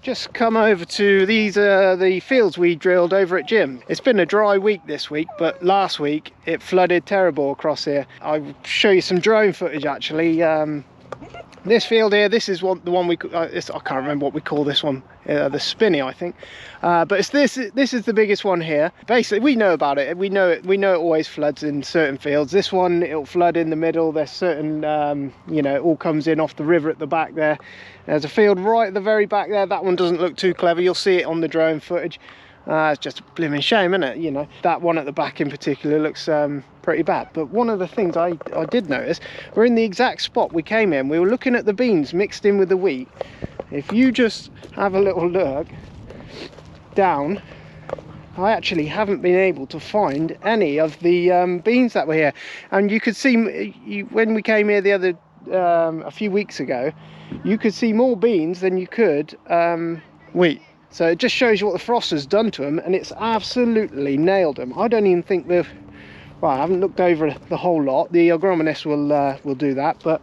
Just come over to these the fields we drilled over at Jim. It's been a dry week this week, but last week it flooded terrible across here. I'll show you some drone footage actually. This field here, this is the one we I can't remember what we call this one, the Spinney I think, but it's this is the biggest one here. Basically we know about it, we know it always floods in certain fields. This one, it'll flood in the middle. There's certain you know, it all comes in off the river at the back there. There's a field right at the very back there. That one doesn't look too clever. You'll see it on the drone footage. It's just a blimmin' shame, isn't it? You know, that one at the back in particular looks pretty bad. But one of the things I did notice, we're in the exact spot we came in. We were looking at the beans mixed in with the wheat. If you just have a little look down, I actually haven't been able to find any of the beans that were here. And you could see, when we came here the other a few weeks ago, you could see more beans than you could wheat. So it just shows you what the frost has done to them, and it's absolutely nailed them. I don't even think they've, well, I haven't looked over the whole lot. The agronomist will do that, but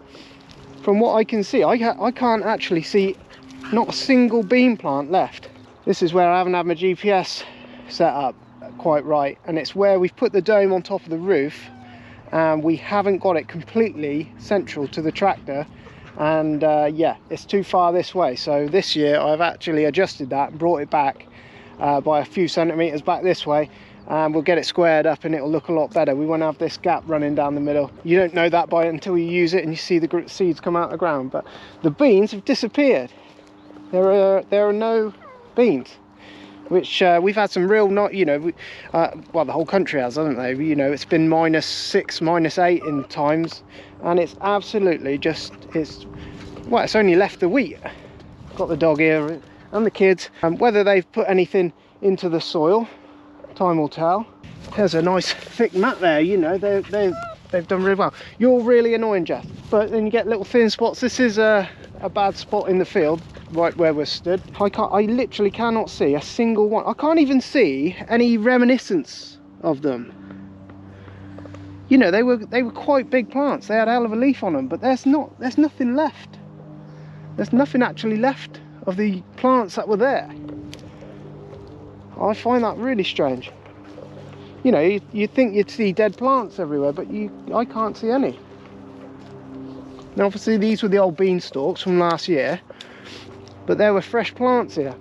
from what I can see, I can't actually see not a single bean plant left. This is where I haven't had my GPS set up quite right, and it's where we've put the dome on top of the roof, and we haven't got it completely central to the tractor. And yeah, it's too far this way. So this year I've actually adjusted that and brought it back by a few centimeters back this way, and we'll get it squared up and it'll look a lot better. We won't have this gap running down the middle. You don't know that until you use it and you see the seeds come out of the ground. But the beans have disappeared. There are no beans, which we've had some real, not, you know, well, the whole country has, hasn't they? You know, it's been -6, -8 in times, and it's absolutely just, well, it's only left the wheat. Got the dog here and the kids, and whether they've put anything into the soil, time will tell. There's a nice thick mat there, you know, they've done really well. You're really annoying, Jeff, but then you get little thin spots. This is a bad spot in the field, right where we're stood. I literally cannot see a single one. I can't even see any reminiscence of them. You know, they were quite big plants. They had a hell of a leaf on them, but there's nothing left. There's nothing actually left of the plants that were there. I find that really strange. You know, you'd think you'd see dead plants everywhere, but I can't see any. Now obviously these were the old bean stalks from last year, but there were fresh plants here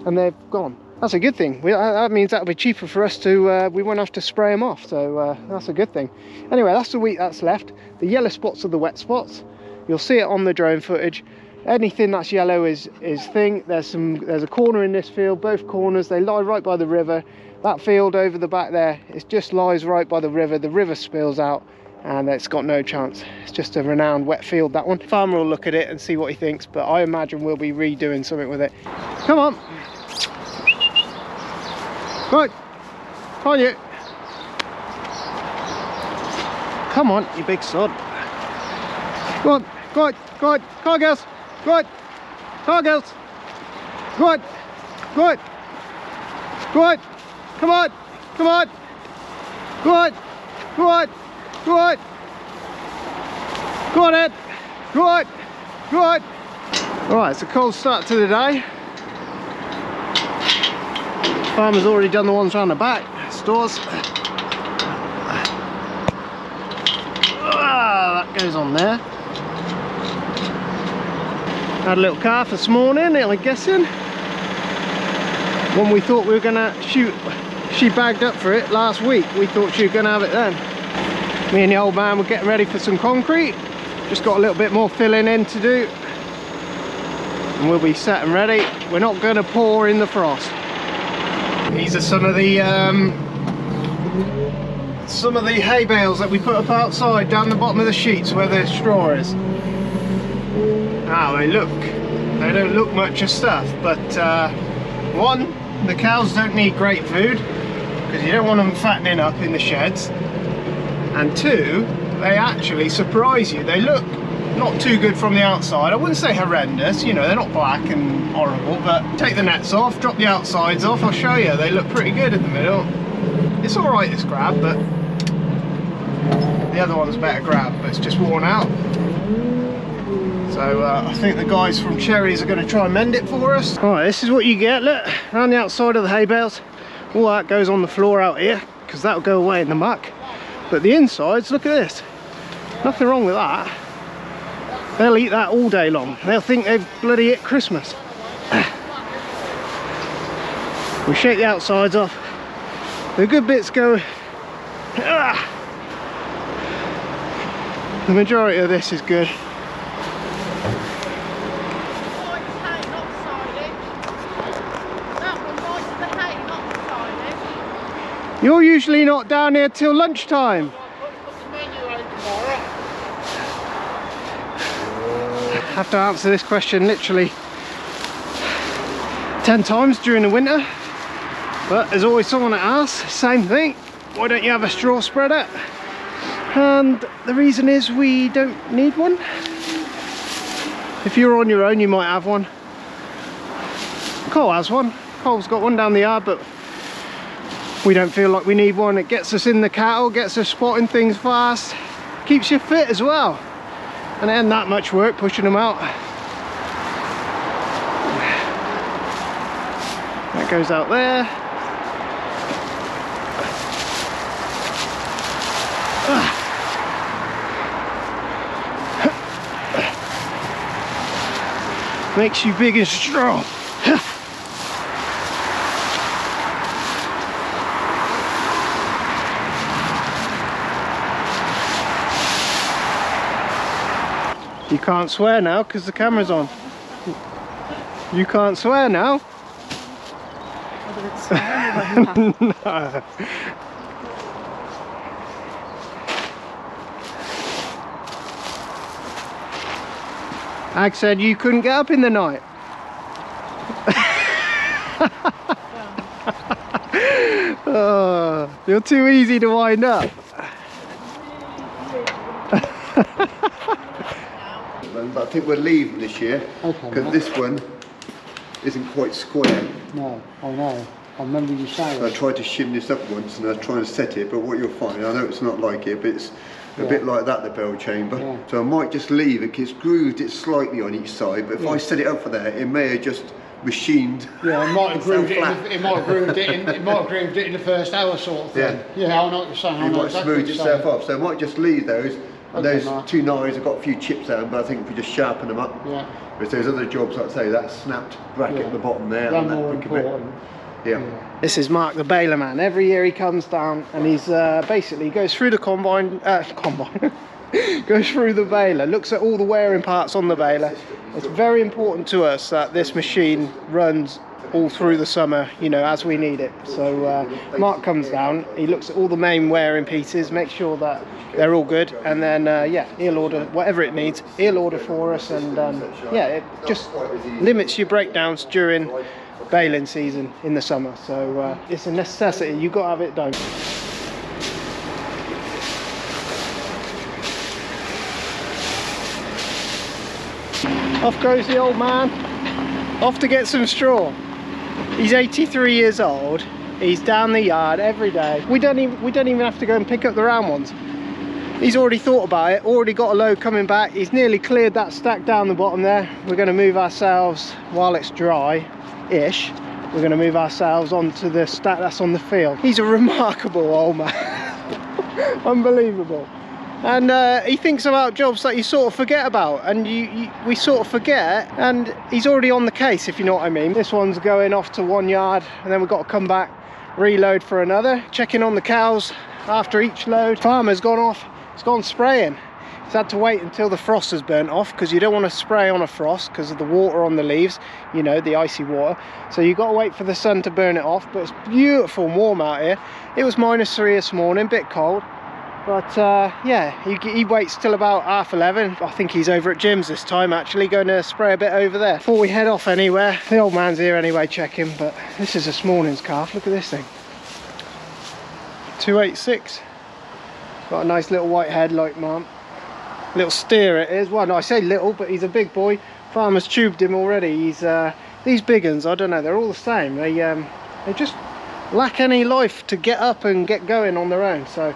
and they've gone. That's a good thing. That means that'll be cheaper for us to, we won't have to spray them off, so that's a good thing. Anyway, that's the wheat that's left. The yellow spots are the wet spots. You'll see it on the drone footage. Anything that's yellow is thing. There's a corner in this field, both corners, they lie right by the river. That field over the back there, it just lies right by the river spills out, and it's got no chance. It's just a renowned wet field, that one. Farmer will look at it and see what he thinks, but I imagine we'll be redoing something with it. Come on. Right, on you. Come on, you big sod. Go on, go on, go on, come on girls. Go on, come on girls. Go on, go on. Go on, come on, come on. Go on, go on. Go on! Go on, Ed! Go on! Go on! Alright, it's a cold start to the day. Farmer's already done the ones around the back, stores. That goes on there. Had a little calf this morning, I'm guessing. One we thought we were going to shoot. She bagged up for it last week. We thought she was going to have it then. Me and the old man were getting ready for some concrete. Just got a little bit more filling in to do, and we'll be set and ready. We're not going to pour in the frost. These are some of the hay bales that we put up outside down the bottom of the sheets where the straw is. Now they don't look much of stuff, but one, the cows don't need great food because you don't want them fattening up in the sheds. And two, they actually surprise you. They look not too good from the outside. I wouldn't say horrendous, you know, they're not black and horrible, but take the nets off, drop the outsides off, I'll show you. They look pretty good in the middle. It's all right, this grab, but the other one's better grab, but it's just worn out. So I think the guys from Cherries are going to try and mend it for us. Alright, this is what you get. Look, around the outside of the hay bales. All that goes on the floor out here, because that'll go away in the muck. But the insides, look at this. Nothing wrong with that. They'll eat that all day long. They'll think they've bloody hit Christmas. We shake the outsides off. The good bits go. The majority of this is good. You're usually not down here till lunchtime. I have to answer this question literally 10 times during the winter. But there's always someone that asks, same thing. Why don't you have a straw spreader? And the reason is we don't need one. If you're on your own, you might have one. Cole has one. Cole's got one down the yard, but we don't feel like we need one. It gets us in the cattle, gets us spotting things fast, keeps you fit as well. And it ain't that much work pushing them out. That goes out there. Makes you big and strong. You can't swear now because the camera's on. You can't swear now. No. Ag said you couldn't get up in the night. Oh, you're too easy to wind up. But I think we're leaving this year because this one isn't quite square. No, I know. I remember you saying. So I tried to shim this up once and I was trying to set it, but what you'll find, I know it's not like it, but it's a bit like that, the bell chamber. Yeah. So I might just leave it because it's grooved it slightly on each side, but if I set it up for that, it may have just machined. Yeah, it might have grooved it. It might have grooved it in. It might have grooved it in the first hour, sort of thing. Yeah, I know what you're saying. You might smooth yourself up. So I might just leave those. And those two knives have got a few chips out, but I think if we just sharpen them up. Yeah. But there's other jobs, like I say, that snapped bracket at the bottom there. They're more important. Yeah. This is Mark the baler man. Every year he comes down and he's basically goes through the combine, goes through the baler, looks at all the wearing parts on the baler. It's very important to us that this machine runs all through the summer, you know, as we need it. So Mark comes down, he looks at all the main wearing pieces, makes sure that they're all good, and then yeah, he'll order whatever it needs, he'll order for us, and yeah, it just limits your breakdowns during baling season in the summer. So it's a necessity, you've got to have it done. Off goes the old man, off to get some straw. He's 83 years old. He's down the yard every day. We don't even have to go and pick up the round ones. He's already thought about it, already got a load coming back. He's nearly cleared that stack down the bottom there. We're going to move ourselves, while it's dry-ish, we're going to move ourselves onto the stack that's on the field. He's a remarkable old man. Unbelievable. And he thinks about jobs that you sort of forget about, and we sort of forget, and he's already on the case, if you know what I mean. This one's going off to one yard, and then we've got to come back, reload for another. Checking on the cows after each load. Farmer's gone off, he's gone spraying. He's had to wait until the frost has burnt off, because you don't want to spray on a frost because of the water on the leaves, you know, the icy water. So you've got to wait for the sun to burn it off, but it's beautiful and warm out here. It was -3 this morning, bit cold. But yeah, he waits till about 11:30. I think he's over at Jim's this time, actually, going to spray a bit over there. Before we head off anywhere, the old man's here anyway, checking, but this is this morning's calf. Look at this thing. 286. Got a nice little white head like mum. Little steer it is. Well, no, I say little, but he's a big boy. Farmer's tubed him already. He's these big uns, I don't know, they're all the same. They just lack any life to get up and get going on their own. So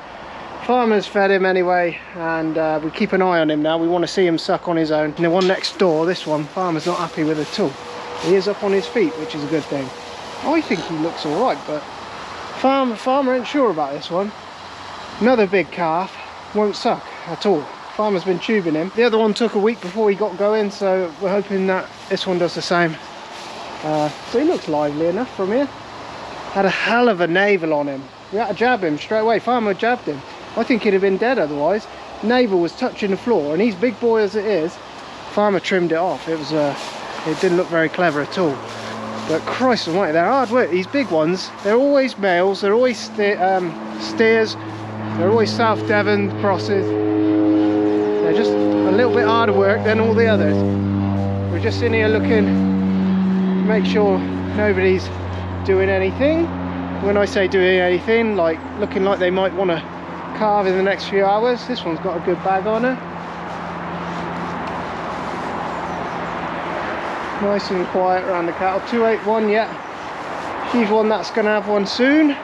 Farmer's fed him anyway, and we keep an eye on him now. We want to see him suck on his own. And the one next door, this one, Farmer's not happy with at all. He is up on his feet, which is a good thing. I think he looks all right, but Farmer ain't sure about this one. Another big calf, won't suck at all. Farmer's been tubing him. The other one took a week before he got going, so we're hoping that this one does the same. So he looks lively enough from here. Had a hell of a navel on him. We had to jab him straight away. Farmer jabbed him. I think he'd have been dead otherwise. Navel was touching the floor, and he's big boy as it is. Farmer trimmed it off. It didn't look very clever at all. But Christ almighty, they're hard work. These big ones, they're always males. They're always steers. They're always South Devon crosses. They're just a little bit harder work than all the others. We're just in here looking, make sure nobody's doing anything. When I say doing anything, like looking like they might want to calve in the next few hours. This one's got a good bag on her. Nice and quiet around the cattle. 281, yeah. She's one that's going to have one soon.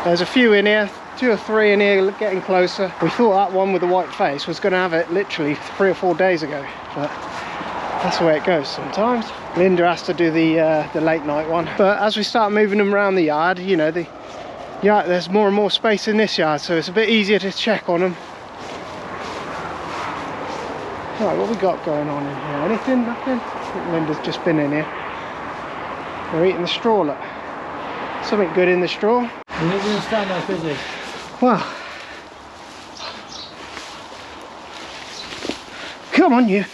There's a few in here, 2 or 3 in here getting closer. We thought that one with the white face was going to have it literally 3 or 4 days ago, but that's the way it goes sometimes. Linda has to do the late night one. But as we start moving them around the yard, you know, there's more and more space in this yard, so it's a bit easier to check on them. Right, what we got going on in here? Anything? Nothing? I think Linda's just been in here. They're eating the straw, look. Something good in the straw. He doesn't stand up, is he? Well, come on, you.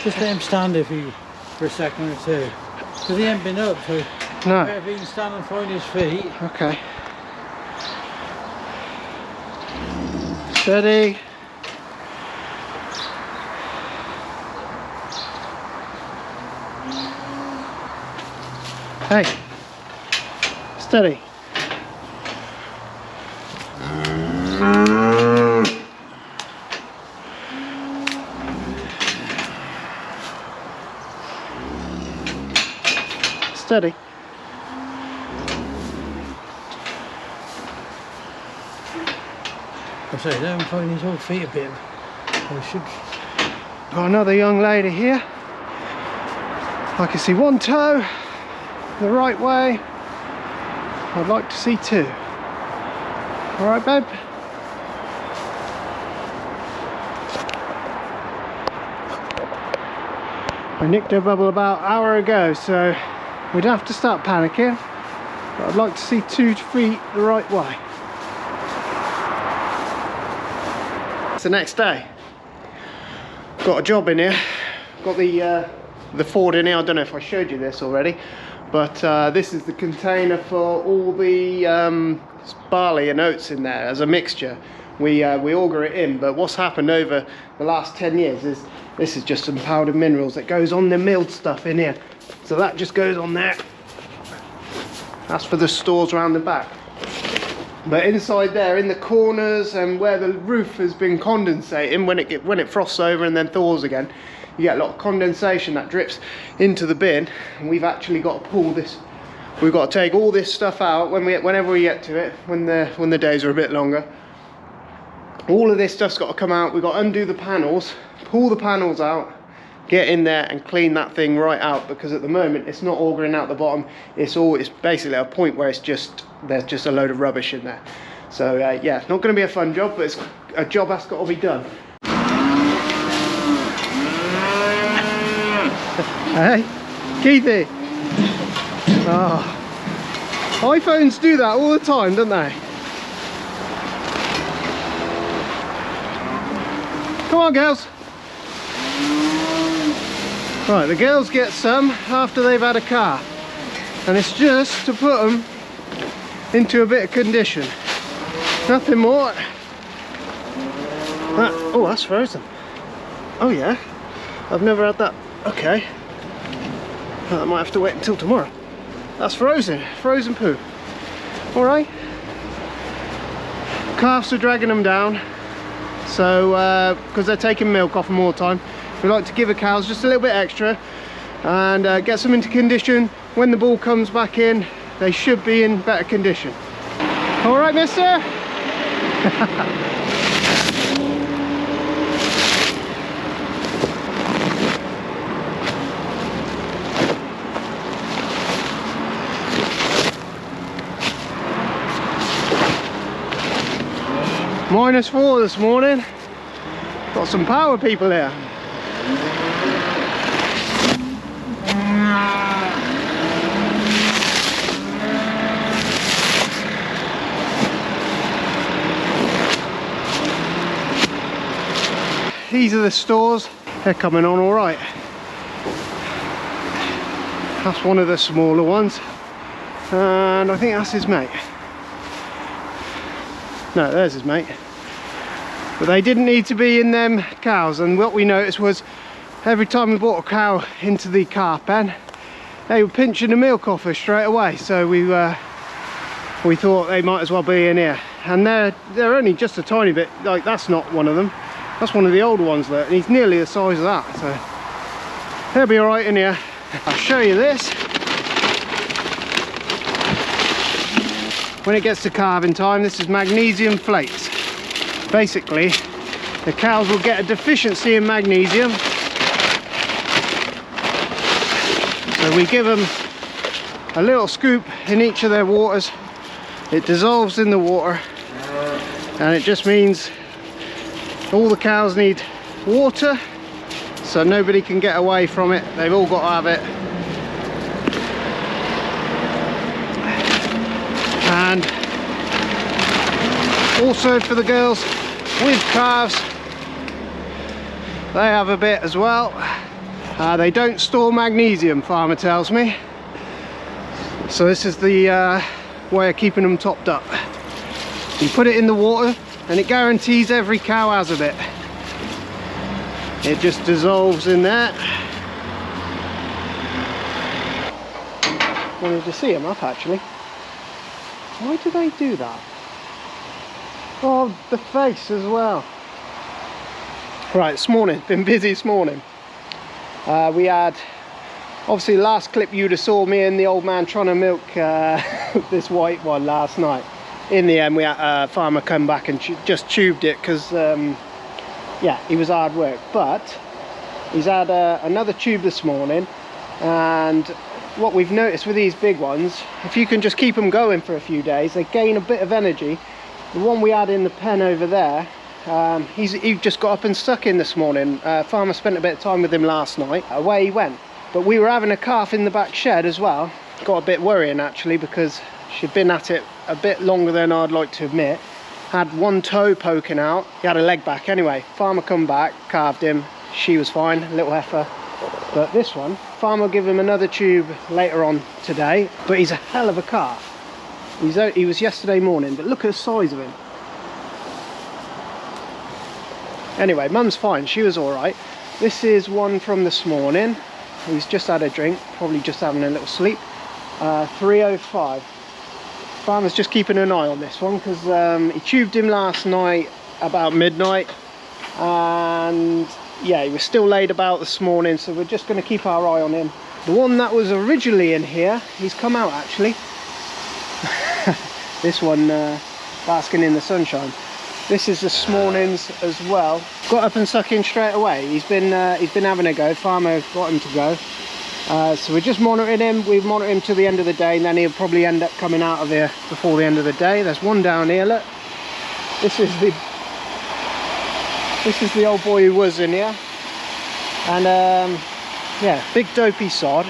Just let him stand for a second or two. Because he ain't been up, so no. if he can stand and find his feet. Okay. Steady. Hey. Steady. Steady. I say, let him find his old feet a bit. Got another young lady here. I can see 1 toe the right way. I'd like to see 2. All right, babe. I nicked her bubble about an hour ago, so we'd have to start panicking. But I'd like to see 2 feet the right way. It's the next day. Got a job in here. Got the Ford in here. I don't know if I showed you this already, but this is the container for all the barley and oats in there as a mixture. We auger it in, but what's happened over the last 10 years is this is just some powdered minerals that goes on the milled stuff in here. So that just goes on there. That's for the stores around the back. But inside there, in the corners and where the roof has been condensating, when it frosts over and then thaws again, you get a lot of condensation that drips into the bin. And we've actually got to pull this. We've got to take all this stuff out whenever we get to it, when the days are a bit longer. All of this stuff's got to come out. We've got to undo the panels, pull the panels out, get in there and clean that thing right out, because at the moment it's not augering out the bottom. It's basically a point where there's just a load of rubbish in there. So yeah, it's not going to be a fun job, but it's a job that's got to be done. Hey, Keithy. Oh, iPhones do that all the time, don't they? Come on, girls. Right, the girls get some after they've had a car, and it's just to put them into a bit of condition. Nothing more. Oh, that's frozen. Oh yeah, I've never had that. Okay, well, I might have to wait until tomorrow. That's frozen poo. All right. Calves are dragging them down, so because they're taking milk off them all the time. We like to give the cows just a little bit extra, and get them into condition. When the bull comes back in, they should be in better condition. All right, mister? -4 this morning. Got some power people here. These are the stores. They're coming on all right. That's one of the smaller ones, and I think that's his mate. No, there's his mate. But they didn't need to be in them cows, and what we noticed was every time we brought a cow into the calf pen, they were pinching the milk off her straight away. So we thought they might as well be in here, and they're only just a tiny bit. Like, that's not one of them. That's one of the older ones there, and he's nearly the size of that. So they'll be all right in here. I'll show you this. When it gets to calving time, this is magnesium flakes. Basically, the cows will get a deficiency in magnesium, so we give them a little scoop in each of their waters. It dissolves in the water, and it just means all the cows need water, so nobody can get away from it. They've all got to have it. And also for the girls with calves, they have a bit as well. They don't store magnesium, farmer tells me, so this is the way of keeping them topped up. You put it in the water and it guarantees every cow has a bit. It just dissolves in there. Wanted to see them up actually. Why do they do that? Oh, the face as well. Right, this morning, been busy this morning. We had, obviously last clip you'd have saw me and the old man trying to milk this white one last night. In the end we had a farmer come back and just tubed it because yeah, he was hard work. But he's had another tube this morning, and what we've noticed with these big ones, if you can just keep them going for a few days, they gain a bit of energy. The one we had in the pen over there, he just got up and stuck in this morning. Farmer spent a bit of time with him last night. Away he went. But we were having a calf in the back shed as well. Got a bit worrying actually, because she'd been at it a bit longer than I'd like to admit. Had one toe poking out. He had a leg back anyway. Farmer come back, calved him. She was fine, little heifer. But this one, farmer will give him another tube later on today. But he's a hell of a calf. He was yesterday morning, but look at the size of him. Anyway, mum's fine, she was all right. This is one from this morning. He's just had a drink, probably just having a little sleep. 305. Farmer's just keeping an eye on this one because he tubed him last night about midnight, and yeah, he was still laid about this morning, so we're just going to keep our eye on him. The one that was originally in here, he's come out actually. This one basking in the sunshine. This is this morning's as well. Got up and stuck in straight away. He's been having a go. Farmer got him to go. So we're just monitoring him. We've monitored him till the end of the day, and then he'll probably end up coming out of here before the end of the day. There's one down here. Look. This is the old boy who was in here, and yeah, big dopey sod.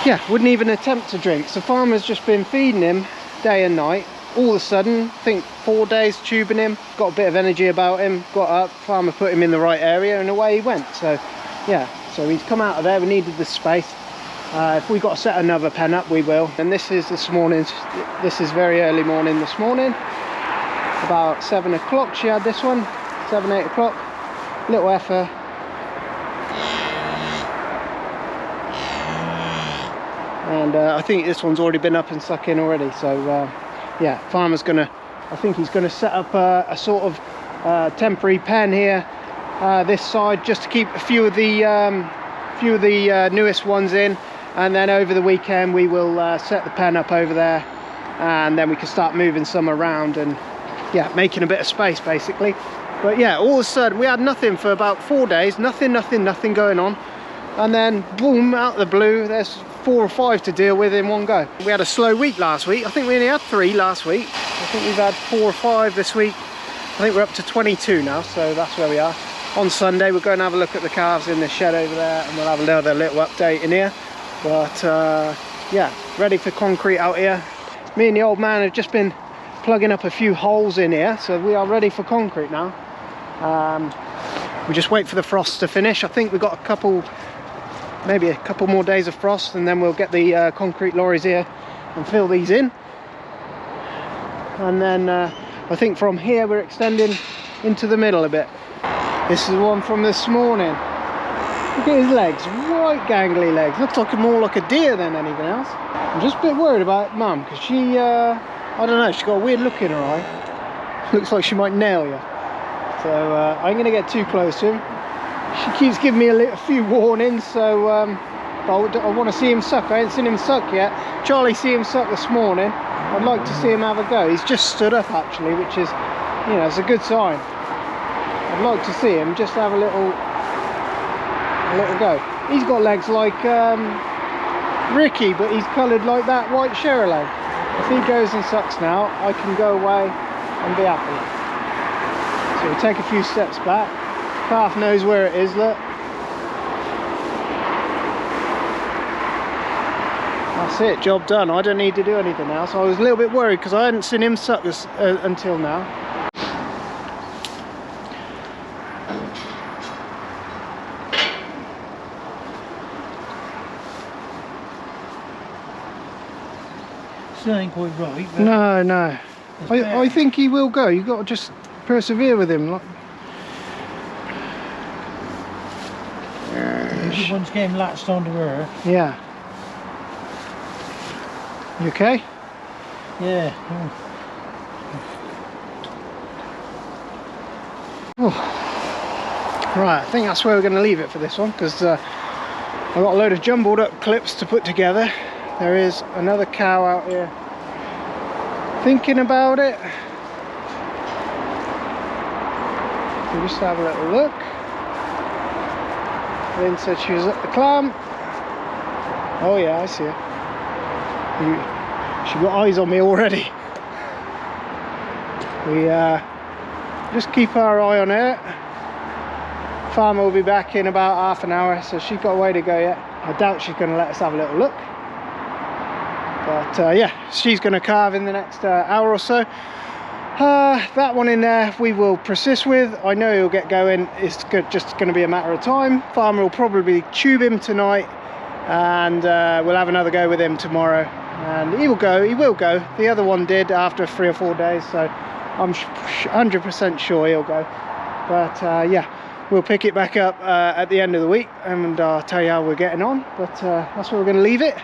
Yeah, wouldn't even attempt to drink. So farmer's just been feeding him day and night. All of a sudden, I think 4 days tubing him, got a bit of energy about him, got up, farmer put him in the right area, and away he went. So yeah, so he's come out of there. We needed the space. If we got to set another pen up, we will. And this is this morning's, this is very early morning this morning. About 7 o'clock she had this one, 7, 8 o'clock. Little heifer. And I think this one's already been up and stuck in already. So yeah, farmer's gonna, I think he's gonna set up a sort of temporary pen here, this side, just to keep a few of the few of the newest ones in, and then over the weekend we will set the pen up over there, and then we can start moving some around and yeah, making a bit of space basically. But yeah, all of a sudden we had nothing for about 4 days, nothing going on, and then boom, out of the blue there's 4 or 5 to deal with in one go. We had a slow week last week. I think we only had 3 last week. I think we've had 4 or 5 this week. I think we're up to 22 now, so that's where we are. On Sunday we're going to have a look at the calves in the shed over there, and we'll have another little update in here. But yeah, ready for concrete out here. Me and the old man have just been plugging up a few holes in here, so we are ready for concrete now. We just wait for the frost to finish. I think we've got a couple, maybe a couple more days of frost, and then we'll get the concrete lorries here and fill these in. And then I think from here we're extending into the middle a bit. This is one from this morning. Look at his legs, right gangly legs. Looks like more like a deer than anything else. I'm just a bit worried about Mum, because she, I don't know, she's got a weird look in her eye. Looks like she might nail you. So I'm going to get too close to him. She keeps giving me a few warnings, so I want to see him suck. I ain't seen him suck yet. Charlie see him suck this morning. I'd like to see him have a go. He's just stood up actually, which is, you know, it's a good sign. I'd like to see him just have a little go. He's got legs like Ricky, but he's coloured like that white Shera leg. If he goes and sucks now, I can go away and be happy. So we'll take a few steps back. Calf knows where it is, look. That's it, job done. I don't need to do anything else. I was a little bit worried because I hadn't seen him suck this, until now. Still ain't quite right. But No. I think he will go. You've got to just persevere with him. Like, everyone's getting latched onto her. yeah. You okay? Yeah. Oh. Right, I think that's where we're going to leave it for this one, because I've got a load of jumbled up clips to put together. There is another cow out here thinking about it. We'll just have a little look. Lynn said she was at the clam. Oh yeah, I see her. She got eyes on me already. We just keep our eye on her. Farmer will be back in about half an hour, so she's got a way to go yet. I doubt she's going to let us have a little look. But yeah, she's going to calve in the next hour or so. That one in there we will persist with. I know he'll get going. It's just going to be a matter of time. Farmer will probably tube him tonight, and we'll have another go with him tomorrow. And he will go. The other one did after 3 or 4 days, so I'm 100% sure he'll go. But yeah, we'll pick it back up at the end of the week, and I'll tell you how we're getting on. But that's where we're going to leave it.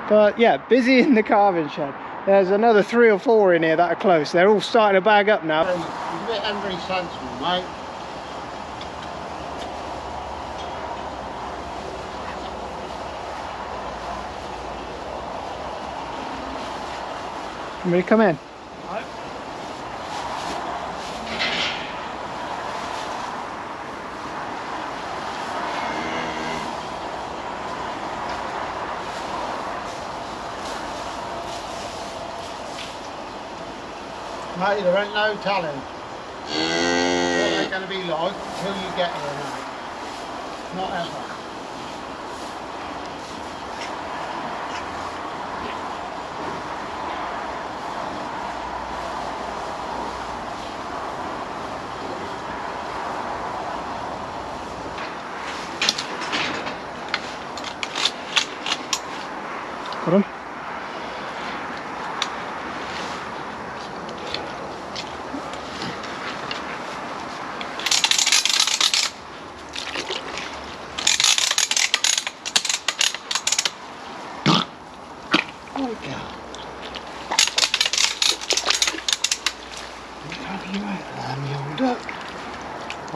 But yeah, busy in the calving shed. There's another 3 or 4 in here that are close. They're all starting to bag up now. He's a bit angry sensible, mate. Want me to come in? Right. Mate, there ain't no telling what they're going to be like until you get here, mate. Not ever. Got him?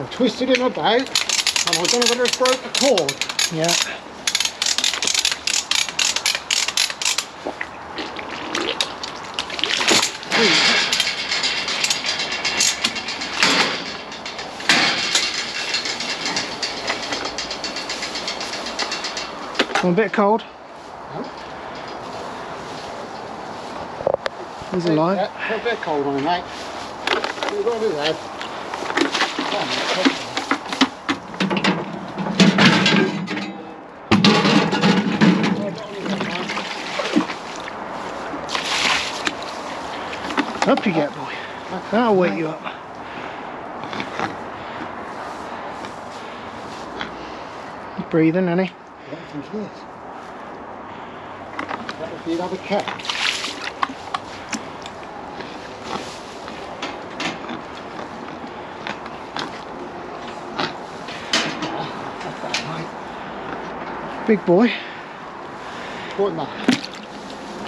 I twisted him about and I don't know whether it's broke the cord. Yeah. A bit cold. He's alive. Yeah, a bit cold on him, mate. You've got to do that. Up you get, boy. That'll wake you up. He's breathing, isn't he? I don't think he is. That would be another cat. Big boy. Put him up.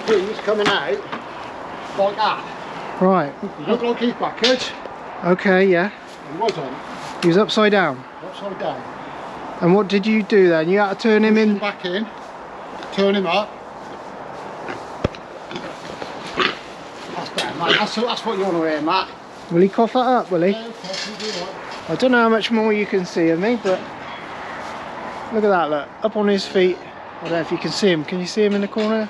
He's coming out like that. Right. He looked like he's backwards. Okay, yeah. He wasn't. He was upside down. Upside down. And what did you do then? You had to turn him in? Back in. Turn him up. That's better, mate. That's what you want to hear, Matt. Will he cough that up, will he? Yeah, okay, you do right. I don't know how much more you can see of me, but look at that, look. Up on his feet. I don't know if you can see him. Can you see him in the corner?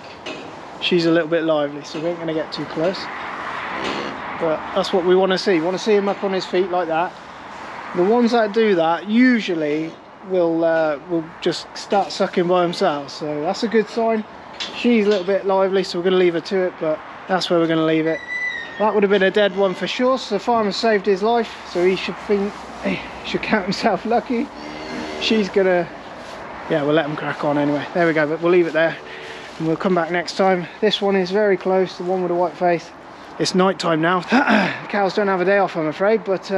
She's a little bit lively, so we ain't going to get too close. But that's what we want to see. We want to see him up on his feet like that. The ones that do that usually will just start sucking by themselves, so that's a good sign. She's a little bit lively, so we're going to leave her to it, but that's where we're going to leave it. That would have been a dead one for sure, so the farmer saved his life, so he should think, he should count himself lucky. She's gonna, yeah, we'll let him crack on anyway. There we go, but we'll leave it there and we'll come back next time. This one is very close, the one with the white face. It's night time now. The cows don't have a day off, I'm afraid, but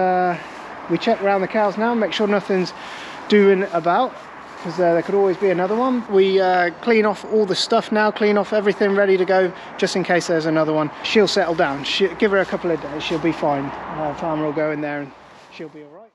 we check around the cows now, make sure nothing's doing about, because there could always be another one. We clean off all the stuff now, clean off everything ready to go, just in case there's another one. She'll settle down. Give her a couple of days, she'll be fine. Farmer will go in there and she'll be all right.